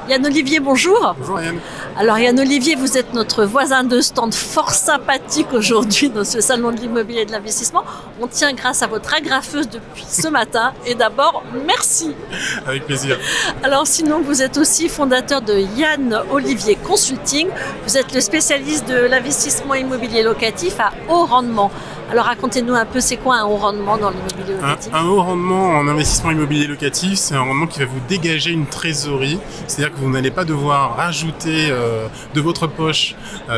Yann Olivier, bonjour. Bonjour Yann. Alors Yann Olivier, vous êtes notre voisin de stand fort sympathique aujourd'hui dans ce salon de l'immobilier et de l'investissement. On tient grâce à votre agrafeuse depuis ce matin et d'abord, merci. Avec plaisir. Alors sinon, vous êtes aussi fondateur de Yann Olivier Consulting. Vous êtes le spécialiste de l'investissement immobilier locatif à haut rendement. Alors racontez-nous un peu, c'est quoi un haut rendement dans l'immobilier locatif? Un haut rendement en investissement immobilier locatif, c'est un rendement qui va vous dégager une trésorerie. C'est-à-dire que vous n'allez pas devoir rajouter de votre poche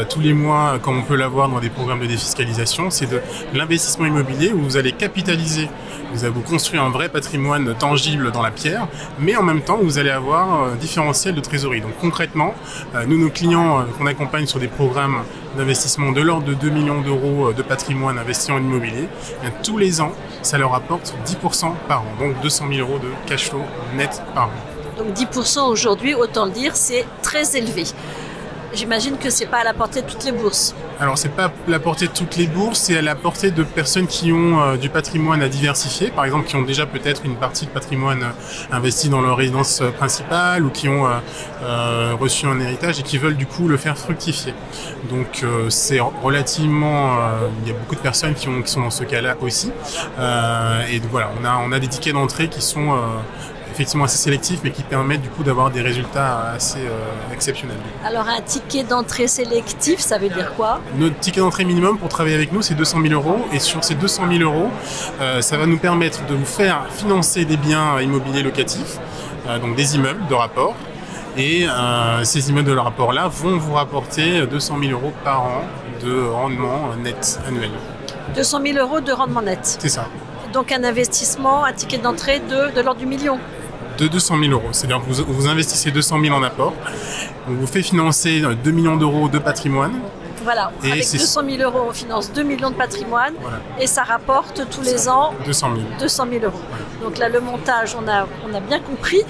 tous les mois, comme on peut l'avoir dans des programmes de défiscalisation. C'est de l'investissement immobilier où vous allez capitaliser. Vous allez vous construire un vrai patrimoine tangible dans la pierre, mais en même temps, vous allez avoir un différentiel de trésorerie. Donc concrètement, nous, nos clients qu'on accompagne sur des programmes d'investissement de l'ordre de 2 millions d'euros de patrimoine investi en immobilier, tous les ans, ça leur apporte 10% par an, donc 200 000 euros de cash flow net par an. Donc 10% aujourd'hui, autant le dire, c'est très élevé. J'imagine que c'est pas à la portée de toutes les bourses. Alors c'est pas à la portée de toutes les bourses, c'est à la portée de personnes qui ont du patrimoine à diversifier, par exemple qui ont déjà peut-être une partie de patrimoine investi dans leur résidence principale ou qui ont reçu un héritage et qui veulent du coup le faire fructifier. Donc c'est relativement, il y a beaucoup de personnes qui sont dans ce cas-là aussi. Et donc, voilà, on a des tickets d'entrée qui sont effectivement assez sélectifs, mais qui permettent du coup d'avoir des résultats assez exceptionnels. Alors un ticket d'entrée sélectif, ça veut dire quoi? Notre ticket d'entrée minimum pour travailler avec nous, c'est 200 000 euros. Et sur ces 200 000 euros, ça va nous permettre de vous faire financer des biens immobiliers locatifs, donc des immeubles de rapport. Et ces immeubles de rapport-là vont vous rapporter 200 000 euros par an de rendement net annuel. 200 000 euros de rendement net. C'est ça. Donc un investissement, un ticket d'entrée de l'ordre du million. De 200 000 euros. C'est-à-dire que vous investissez 200 000 en apport, on vous fait financer 2 millions d'euros de patrimoine. Voilà, et avec 200 000 euros, on finance 2 millions de patrimoine, voilà. Et ça rapporte tous les ans 200 000 euros. Voilà. Donc là, le montage, on a bien compris.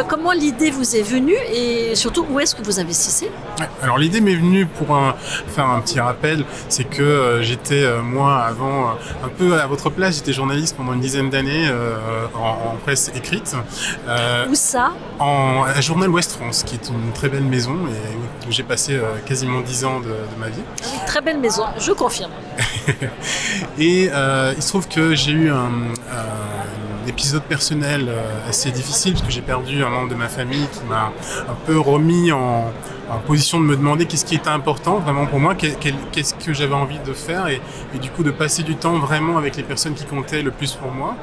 Comment l'idée vous est venue et surtout, où est-ce que vous investissez? Alors l'idée m'est venue pour faire un petit rappel, c'est que j'étais moi avant un peu à votre place, j'étais journaliste pendant une dizaine d'années en presse écrite. Où ça? À Journal Ouest France, qui est une très belle maison et où j'ai passé quasiment 10 ans de ma vie. Oui, très belle maison, je confirme. Et il se trouve que j'ai eu un épisode personnel assez difficile parce que j'ai perdu un membre de ma famille qui m'a un peu remis en position de me demander qu'est-ce qui était important vraiment pour moi, qu'est-ce que j'avais envie de faire et du coup de passer du temps vraiment avec les personnes qui comptaient le plus pour moi.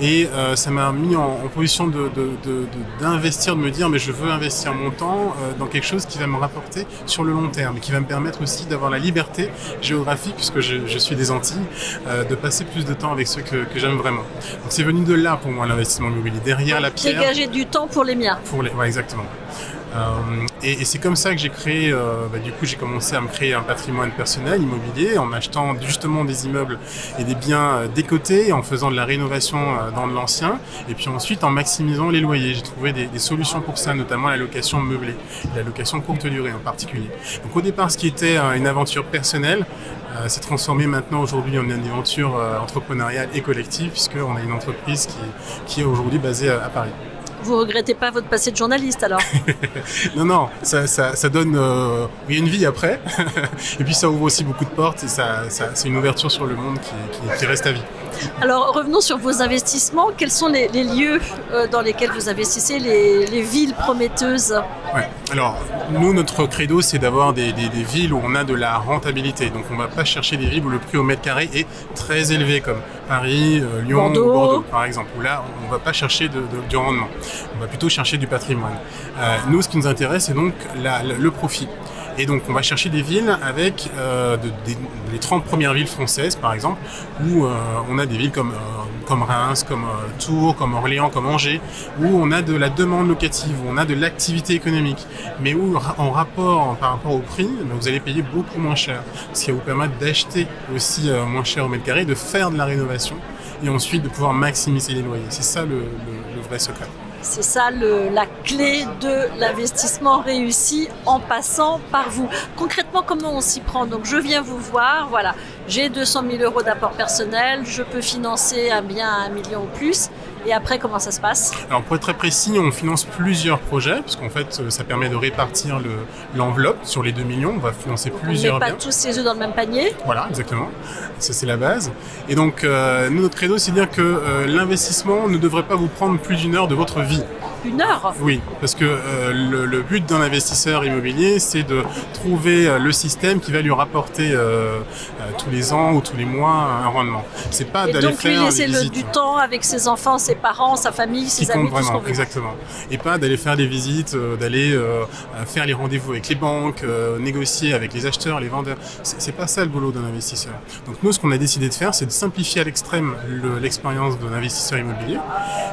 Et ça m'a mis en position d'investir, de me dire mais je veux investir mon temps dans quelque chose qui va me rapporter sur le long terme et qui va me permettre aussi d'avoir la liberté géographique, puisque je suis des Antilles, de passer plus de temps avec ceux que j'aime vraiment. Donc c'est venu de là pour moi l'investissement immobilier, derrière la pierre. Dégager du temps pour les miens. Ouais, exactement. Et c'est comme ça que j'ai créé, du coup j'ai commencé à me créer un patrimoine personnel immobilier en achetant justement des immeubles et des biens décotés, en faisant de la rénovation dans de l'ancien et puis ensuite en maximisant les loyers. J'ai trouvé des solutions pour ça, notamment la location meublée, la location courte durée en particulier. Donc au départ ce qui était une aventure personnelle s'est transformé maintenant aujourd'hui en une aventure entrepreneuriale et collective, puisqu'on a une entreprise qui est aujourd'hui basée à Paris. Vous regrettez pas votre passé de journaliste alors? Non, ça donne une vie après. Et puis ça ouvre aussi beaucoup de portes et c'est une ouverture sur le monde qui reste à vie. Alors revenons sur vos investissements. Quels sont les lieux dans lesquels vous investissez, les villes prometteuses? Ouais. Alors nous, notre credo, c'est d'avoir des villes où on a de la rentabilité. Donc on ne va pas chercher des villes où le prix au mètre carré est très élevé, comme Paris, Lyon, Bordeaux par exemple, où là on ne va pas chercher du rendement. On va plutôt chercher du patrimoine. Nous, ce qui nous intéresse, c'est donc le profit. Et donc, on va chercher des villes avec les 30 premières villes françaises, par exemple, où on a des villes comme Reims, comme Tours, comme Orléans, comme Angers, où on a de la demande locative, où on a de l'activité économique, mais où, en rapport par rapport au prix, vous allez payer beaucoup moins cher, ce qui va vous permettre d'acheter aussi moins cher au mètre carré, de faire de la rénovation, et ensuite de pouvoir maximiser les loyers. C'est ça le vrai secret. C'est ça la clé de l'investissement réussi en passant par vous. Concrètement, comment on s'y prend? Donc je viens vous voir, voilà, j'ai 200 000 euros d'apport personnel, je peux financer un bien à 1 million ou plus. Et après, comment ça se passe? Alors pour être très précis, on finance plusieurs projets, puisqu'en fait ça permet de répartir l'enveloppe sur les 2 millions. On va financer plusieurs biens. On ne met pas tous ses œufs dans le même panier. Voilà, exactement. Ça c'est la base. Et donc nous, notre credo, c'est de dire que l'investissement ne devrait pas vous prendre plus d'1 heure de votre vie. 1 heure? Oui, parce que le but d'un investisseur immobilier, c'est de trouver le système qui va lui rapporter tous les ans ou tous les mois un rendement. C'est pas d'aller faire laisser du temps avec ses enfants, ses parents, sa famille, ses amis, tout ce qu'on veut. Exactement. Et pas d'aller faire des visites, d'aller faire les rendez-vous avec les banques, négocier avec les acheteurs, les vendeurs. C'est pas ça le boulot d'un investisseur. Donc nous, ce qu'on a décidé de faire, c'est de simplifier à l'extrême l'expérience d'un investisseur immobilier.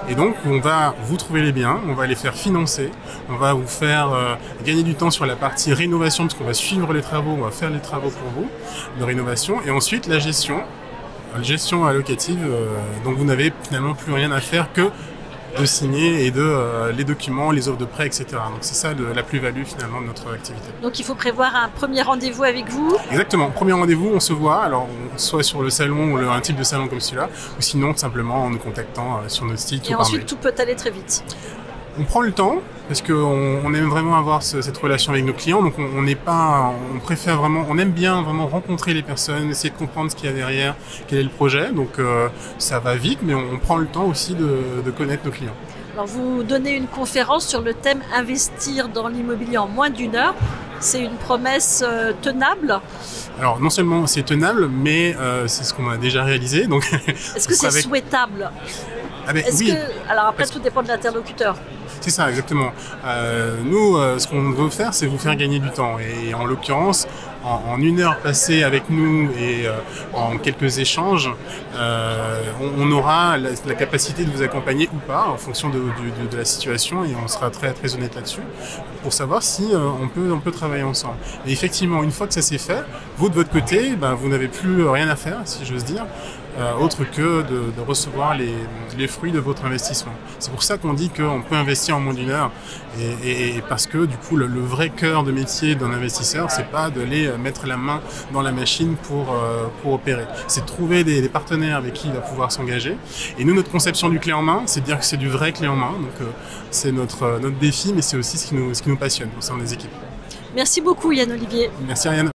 Et donc, on va vous trouver les biens, on va les faire financer, on va vous faire gagner du temps sur la partie rénovation, parce qu'on va suivre les travaux, on va faire les travaux pour vous, de rénovation, et ensuite la gestion allocative, donc vous n'avez finalement plus rien à faire que de signer et les documents, les offres de prêt, etc. Donc c'est ça la plus-value finalement de notre activité. Donc il faut prévoir un premier rendez-vous avec vous? Exactement, premier rendez-vous, on se voit, alors soit sur le salon ou un type de salon comme celui-là, ou sinon simplement en nous contactant sur notre site. Et ensuite tout peut aller très vite. On prend le temps parce qu'on aime vraiment avoir cette relation avec nos clients, donc on préfère vraiment, on aime bien vraiment rencontrer les personnes, essayer de comprendre ce qu'il y a derrière, quel est le projet, donc ça va vite, mais on prend le temps aussi de connaître nos clients. Alors vous donnez une conférence sur le thème investir dans l'immobilier en moins d'1 heure. C'est une promesse tenable? Alors non seulement c'est tenable, mais c'est ce qu'on a déjà réalisé. Donc est-ce que c'est souhaitable? Oui. Alors après tout dépend de l'interlocuteur. C'est ça, exactement. Nous, ce qu'on veut faire, c'est vous faire gagner du temps. Et en l'occurrence, en 1 heure passée avec nous et en quelques échanges, on aura la capacité de vous accompagner ou pas en fonction de la situation, et on sera très, très honnête là-dessus pour savoir si on peut travailler ensemble. Et effectivement, une fois que ça s'est fait, vous de votre côté, vous n'avez plus rien à faire, si j'ose dire, autre que de recevoir les fruits de votre investissement. C'est pour ça qu'on dit qu'on peut investir en moins d'1 heure, et parce que du coup le vrai cœur de métier d'un investisseur, c'est pas d'aller mettre la main dans la machine pour opérer, c'est de trouver des partenaires avec qui il va pouvoir s'engager. Et nous, notre conception du clé en main, c'est de dire que c'est du vrai clé en main, donc c'est notre défi, mais c'est aussi ce qui nous passionne au sein des équipes. Merci beaucoup Yann Olivier. Merci Ariane.